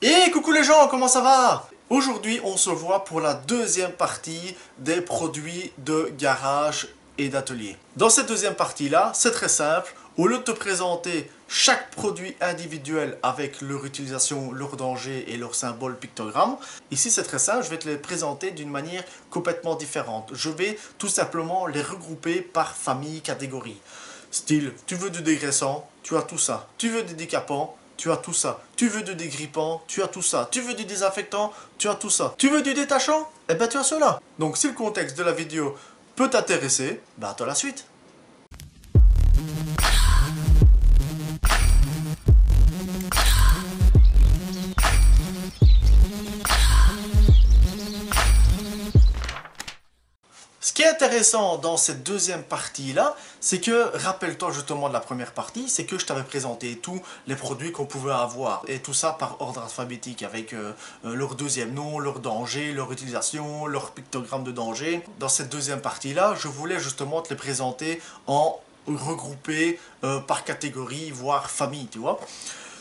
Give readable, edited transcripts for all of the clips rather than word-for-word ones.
Et coucou les gens, comment ça va? Aujourd'hui, on se voit pour la deuxième partie des produits de garage et d'atelier. Dans cette deuxième partie-là, c'est très simple. Au lieu de te présenter chaque produit individuel avec leur utilisation, leur danger et leur symbole pictogramme, ici c'est très simple, je vais te les présenter d'une manière complètement différente. Je vais tout simplement les regrouper par famille, catégorie. Style, tu veux du dégraissant, tu as tout ça. Tu veux des décapants, tu as tout ça. Tu veux du dégrippant, tu as tout ça. Tu veux du désinfectant, tu as tout ça. Tu veux du détachant, eh ben tu as cela. Donc si le contexte de la vidéo peut t'intéresser, bah attends la suite. Ce qui est intéressant dans cette deuxième partie-là, c'est que, rappelle-toi justement de la première partie, c'est que je t'avais présenté tous les produits qu'on pouvait avoir. Et tout ça par ordre alphabétique, avec leur deuxième nom, leur danger, leur utilisation, leur pictogramme de danger. Dans cette deuxième partie-là, je voulais justement te les présenter en regroupés par catégorie, voire famille, tu vois.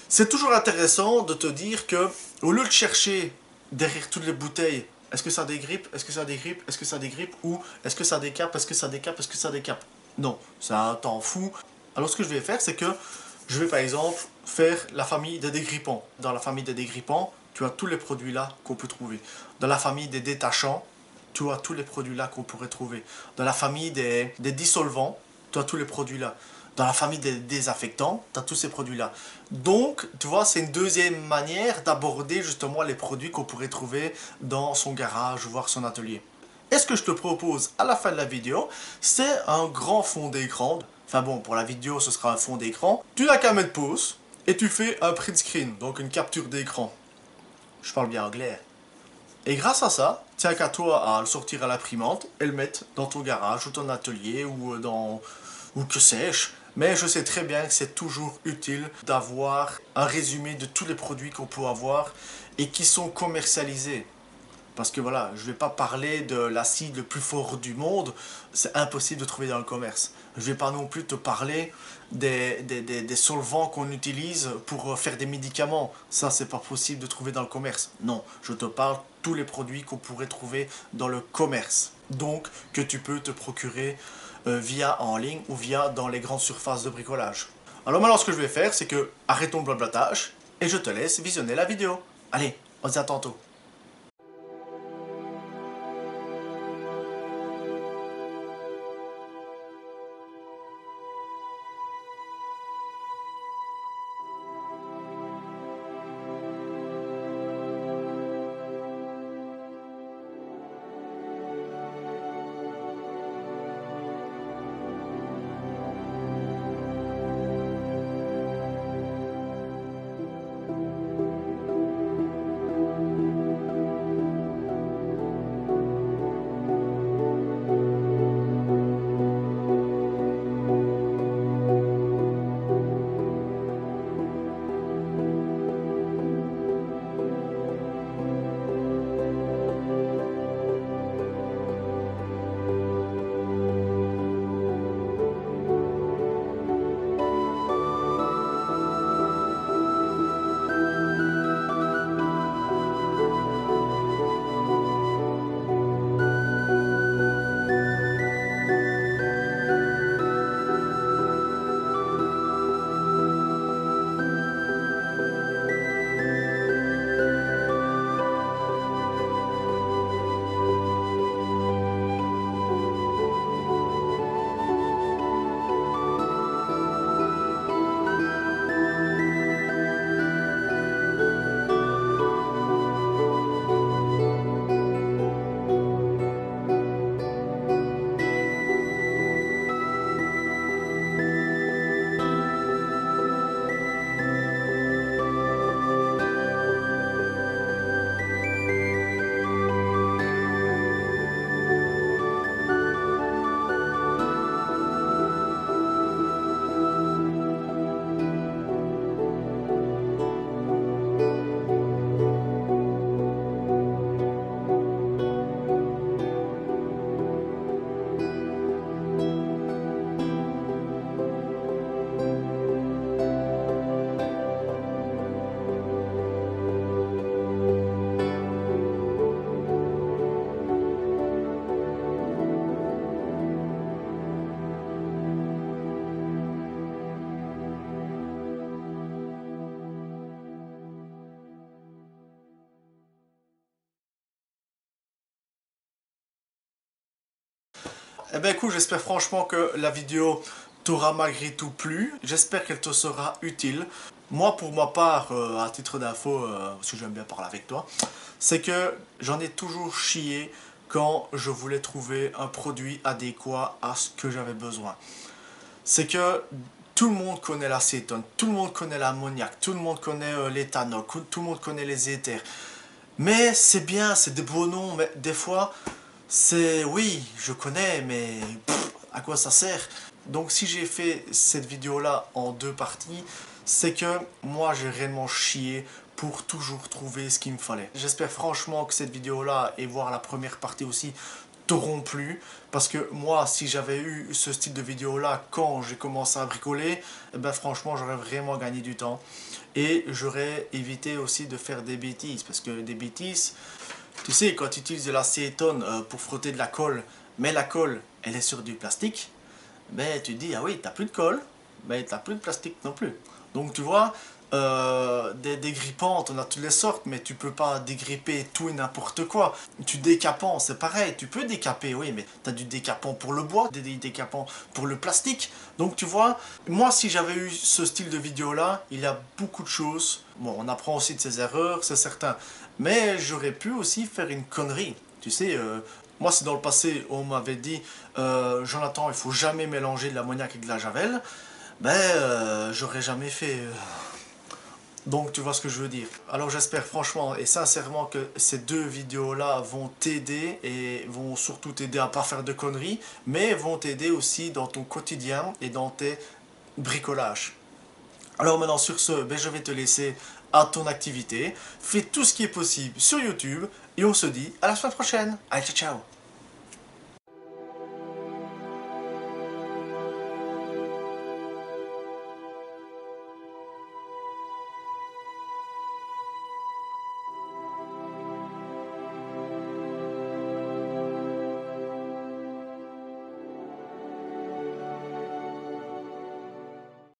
C'est toujours intéressant de te dire que, au lieu de chercher derrière toutes les bouteilles, est-ce que ça dégrippe, est-ce que ça dégrippe, est-ce que ça dégrippe, ou est-ce que ça décape, est-ce que ça décape, est-ce que ça décape. Non, ça t'en fout. Alors ce que je vais faire, c'est que je vais par exemple faire la famille des dégrippants. Dans la famille des dégrippants, tu as tous les produits là qu'on peut trouver. Dans la famille des détachants, tu as tous les produits là qu'on pourrait trouver. Dans la famille des dissolvants, tu as tous les produits là. Dans la famille des désinfectants, tu as tous ces produits-là. Donc, tu vois, c'est une deuxième manière d'aborder justement les produits qu'on pourrait trouver dans son garage, voire son atelier. Et ce que je te propose à la fin de la vidéo, c'est un grand fond d'écran. Enfin bon, pour la vidéo, ce sera un fond d'écran. Tu n'as qu'à mettre pause et tu fais un print screen, donc une capture d'écran. Je parle bien anglais. Et grâce à ça, tiens qu'à toi à le sortir à l'imprimante et le mettre dans ton garage ou ton atelier ou ou que sais-je. Mais je sais très bien que c'est toujours utile d'avoir un résumé de tous les produits qu'on peut avoir et qui sont commercialisés. Parce que voilà, je ne vais pas parler de l'acide le plus fort du monde, c'est impossible de trouver dans le commerce. Je ne vais pas non plus te parler des solvants qu'on utilise pour faire des médicaments. Ça, c'est pas possible de trouver dans le commerce. Non, je te parle de tous les produits qu'on pourrait trouver dans le commerce. Donc, que tu peux te procurer via en ligne ou via dans les grandes surfaces de bricolage. Alors maintenant, ce que je vais faire, c'est que arrêtons le blablatage et je te laisse visionner la vidéo. Allez, on se dit à tantôt. Eh ben écoute, j'espère franchement que la vidéo t'aura malgré tout plu. J'espère qu'elle te sera utile. Moi, pour ma part, à titre d'info, parce que j'aime bien parler avec toi, c'est que j'en ai toujours chié quand je voulais trouver un produit adéquat à ce que j'avais besoin. C'est que tout le monde connaît l'acétone, tout le monde connaît l'ammoniac, tout le monde connaît l'éthanol, tout le monde connaît les éthers. Mais c'est bien, c'est des beaux noms, mais des fois, c'est... Oui, je connais, mais à quoi ça sert? Donc si j'ai fait cette vidéo-là en deux parties, c'est que moi j'ai réellement chié pour toujours trouver ce qu'il me fallait. J'espère franchement que cette vidéo-là et voir la première partie aussi t'auront plu, parce que moi si j'avais eu ce style de vidéo là quand j'ai commencé à bricoler, eh ben franchement j'aurais vraiment gagné du temps et j'aurais évité aussi de faire des bêtises, parce que des bêtises, tu sais, quand tu utilises de l'acétone pour frotter de la colle, mais la colle elle est sur du plastique, ben tu te dis ah oui, t'as plus de colle, mais t'as plus de plastique non plus. Donc tu vois, des dégrippantes, on a toutes les sortes, mais tu peux pas dégripper tout et n'importe quoi. Tu décapant, c'est pareil, tu peux décaper, oui, mais tu as du décapant pour le bois, des décapants pour le plastique. Donc tu vois, moi si j'avais eu ce style de vidéo là, il y a beaucoup de choses. Bon, on apprend aussi de ses erreurs, c'est certain, mais j'aurais pu aussi faire une connerie. Tu sais, moi si dans le passé on m'avait dit Jonathan, il faut jamais mélanger de l'ammoniac avec de la javel, ben j'aurais jamais fait. Donc tu vois ce que je veux dire. Alors j'espère franchement et sincèrement que ces deux vidéos-là vont t'aider et vont surtout t'aider à pas faire de conneries, mais vont t'aider aussi dans ton quotidien et dans tes bricolages. Alors maintenant sur ce, ben, je vais te laisser à ton activité. Fais tout ce qui est possible sur YouTube et on se dit à la semaine prochaine. Allez, ciao ciao.